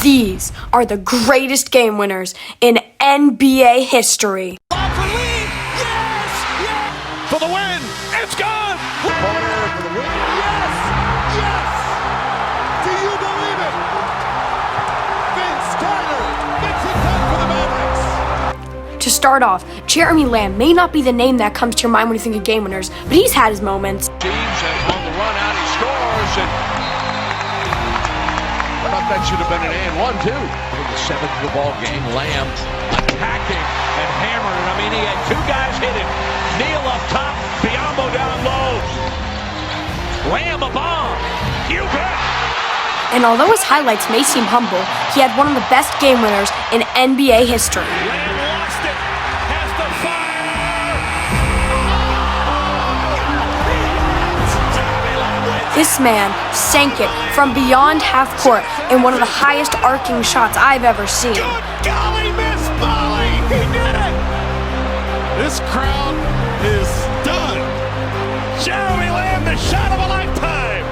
These are the greatest game winners in NBA history. For the win, it's gone! Corner for the win, yes! Yes! Do you believe it? Vince Carter gets it done for the Mavericks. To start off, Jeremy Lamb may not be the name that comes to your mind when you think of game winners, but he's had his moments. James on the run out, he scores, and I thought that should have been an and one, too. In the seventh of the ball game, Lamb attacking and hammering. I mean, he had two guys hit him. Neal up top, Biombo down low. Lamb a bomb. You bet. And although his highlights may seem humble, he had one of the best game winners in NBA history. Lamb lost it. Has to fire. This man sank it from beyond half court in one of the highest arcing shots I've ever seen. Good golly, Miss Molly. He did it. This crowd is done. Jeremy Lamb, the shot of a lifetime.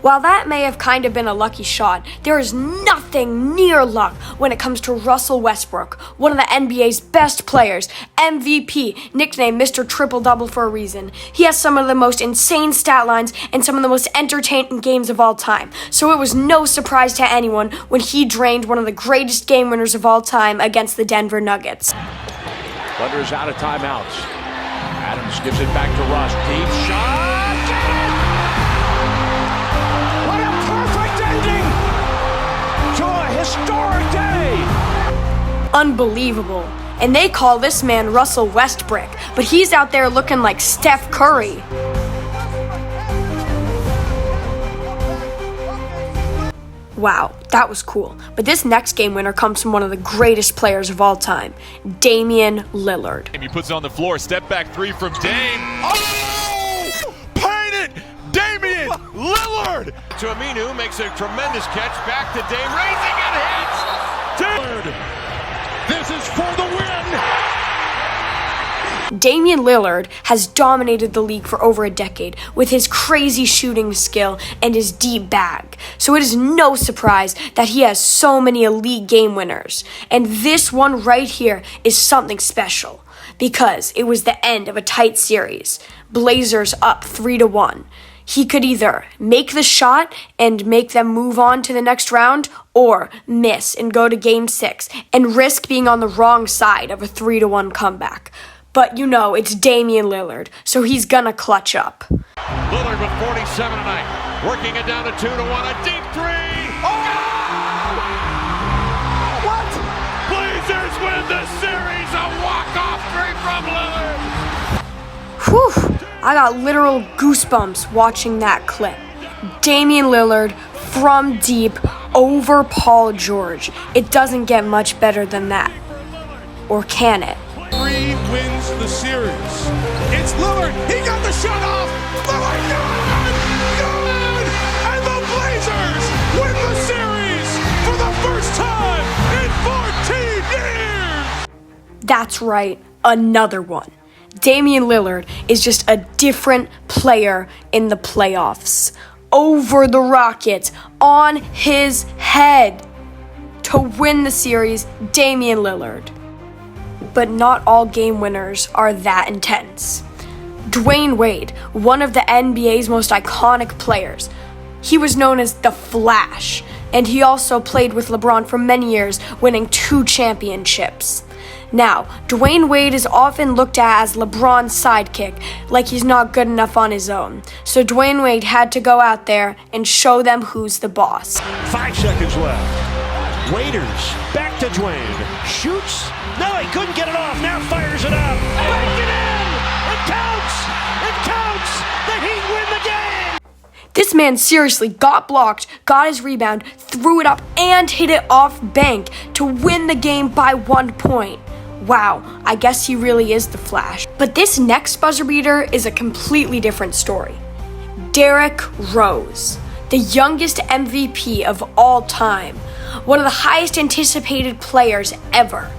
While that may have kind of been a lucky shot, there is nothing near luck when it comes to Russell Westbrook, one of the NBA's best players, MVP, nicknamed Mr. Triple-Double for a reason. He has some of the most insane stat lines and some of the most entertaining games of all time, so it was no surprise to anyone when he drained one of the greatest game winners of all time against the Denver Nuggets. Thunder's out of timeouts. Adams gives it back to Russ. Deep shot. What a perfect ending to a historic day. Unbelievable. And they call this man Russell Westbrook, but he's out there looking like Steph Curry. Wow, that was cool. But this next game winner comes from one of the greatest players of all time, Damian Lillard. He puts it on the floor, step back three from Dame. Oh! Painted! Damian Lillard! To Aminu, makes a tremendous catch. Back to Dame, raising and hits! Lillard! This is for the win! Damian Lillard has dominated the league for over a decade with his crazy shooting skill and his deep bag. So it is no surprise that he has so many elite game winners. And this one right here is something special because it was the end of a tight series. Blazers up 3-1. He could either make the shot and make them move on to the next round or miss and go to game 6 and risk being on the wrong side of a 3-1 comeback. But you know, it's Damian Lillard, so he's gonna clutch up. Lillard with 47 tonight, working it down to 2-1, a deep three! Oh! What? Blazers win the series, a walk-off three from Lillard! Whew, I got literal goosebumps watching that clip. Damian Lillard from deep over Paul George. It doesn't get much better than that. Or can it? Three wins the series. It's Lillard. He got the shot off. Lillard, good! Good! And the Blazers win the series for the first time in 14 years! That's right, another one. Damian Lillard is just a different player in the playoffs. Over the Rockets, on his head. To win the series, Damian Lillard. But not all game winners are that intense. Dwayne Wade, one of the NBA's most iconic players. He was known as the Flash, and he also played with LeBron for many years, winning 2 championships. Now, Dwayne Wade is often looked at as LeBron's sidekick, like he's not good enough on his own. So Dwayne Wade had to go out there and show them who's the boss. 5 seconds left. Waiters, back to Dwayne. Shoots. No, he couldn't get it off. Now fires it up. Back it in. It counts. It counts. The Heat win the game. This man seriously got blocked, got his rebound, threw it up, and hit it off bank to win the game by 1 point. Wow, I guess he really is the Flash. But this next buzzer beater is a completely different story. Derrick Rose, the youngest MVP of all time, one of the highest anticipated players ever.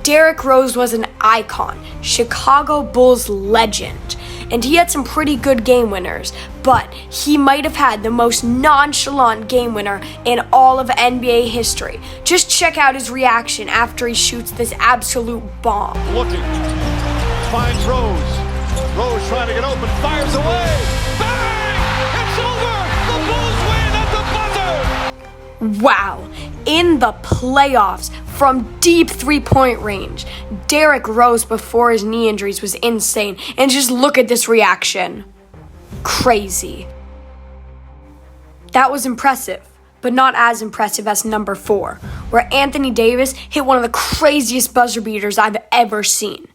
Derrick Rose was an icon, Chicago Bulls legend, and he had some pretty good game winners, but he might have had the most nonchalant game winner in all of NBA history. Just check out his reaction after he shoots this absolute bomb. Looking, finds Rose. Rose trying to get open, fires away. Bang! It's over! The Bulls win at the buzzer! Wow, in the playoffs from deep three-point range, Derrick Rose before his knee injuries was insane, and just look at this reaction. Crazy. That was impressive, but not as impressive as number 4, where Anthony Davis hit one of the craziest buzzer beaters I've ever seen.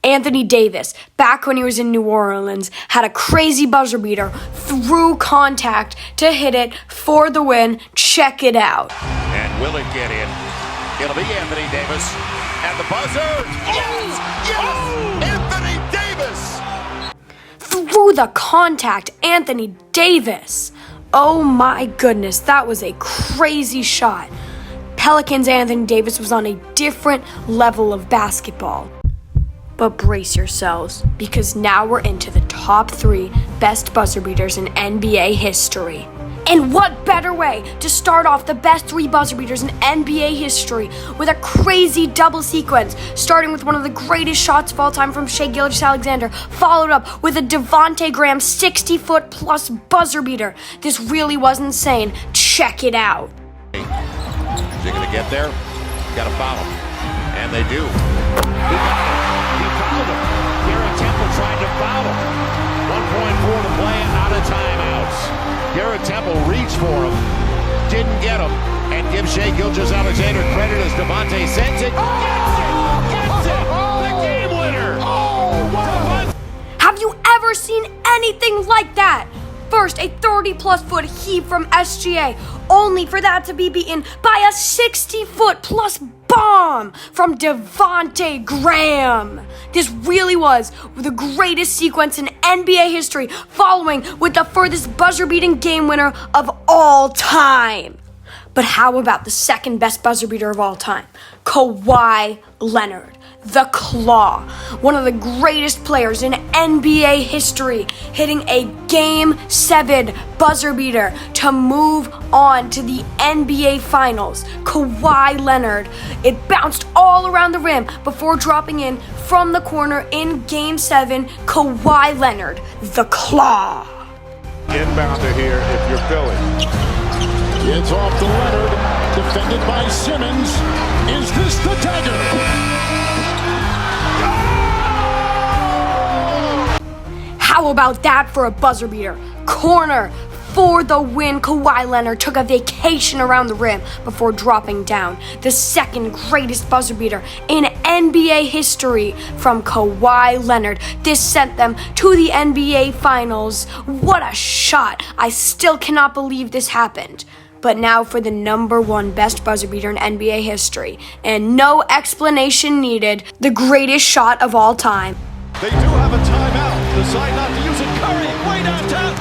Anthony Davis, back when he was in New Orleans, had a crazy buzzer beater through contact to hit it for the win. Check it out. And will it get in? It'll be Anthony Davis at the buzzer. Yes! Yes! Anthony Davis! Through the contact, Anthony Davis. Oh my goodness, that was a crazy shot. Pelicans' Anthony Davis was on a different level of basketball. But brace yourselves, because now we're into the top 3 best buzzer beaters in NBA history. And what better way to start off the best 3 buzzer beaters in NBA history with a crazy double sequence, starting with one of the greatest shots of all time from Shai Gilgeous-Alexander, followed up with a Devontae Graham 60-foot plus buzzer beater. This really was insane. Check it out. Is he going to get there? Got to foul him. And they do. He fouled him. Garrett Temple trying to foul him. 1.4 to play, out of timeouts. Garrett Temple reached for him, didn't get him, and gives Shai Gilgeous-Alexander credit as Devontae sends it. Gets it! The game winner! Have you ever seen anything like that? First, a 30-plus foot heave from SGA, only for that to be beaten by a 60-foot plus bomb from Devontae Graham. This really was the greatest sequence in NBA history, following with the furthest buzzer-beating game winner of all time. But how about the second best buzzer beater of all time? Kawhi Leonard, the Claw, one of the greatest players in NBA history, hitting a Game 7 buzzer beater to move on to the NBA Finals. Kawhi Leonard, it bounced all around the rim before dropping in from the corner in Game 7. Kawhi Leonard, the Claw. Inbounder here if you're Philly. It's off to Leonard, defended by Simmons. Is this the dagger? How about that for a buzzer beater? Corner for the win. Kawhi Leonard took a vacation around the rim before dropping down. The second greatest buzzer beater in NBA history from Kawhi Leonard. This sent them to the NBA Finals. What a shot. I still cannot believe this happened. But now for the number 1 best buzzer beater in NBA history. And no explanation needed, the greatest shot of all time. They do have a timeout. Decide not to use it. Curry, way downtown.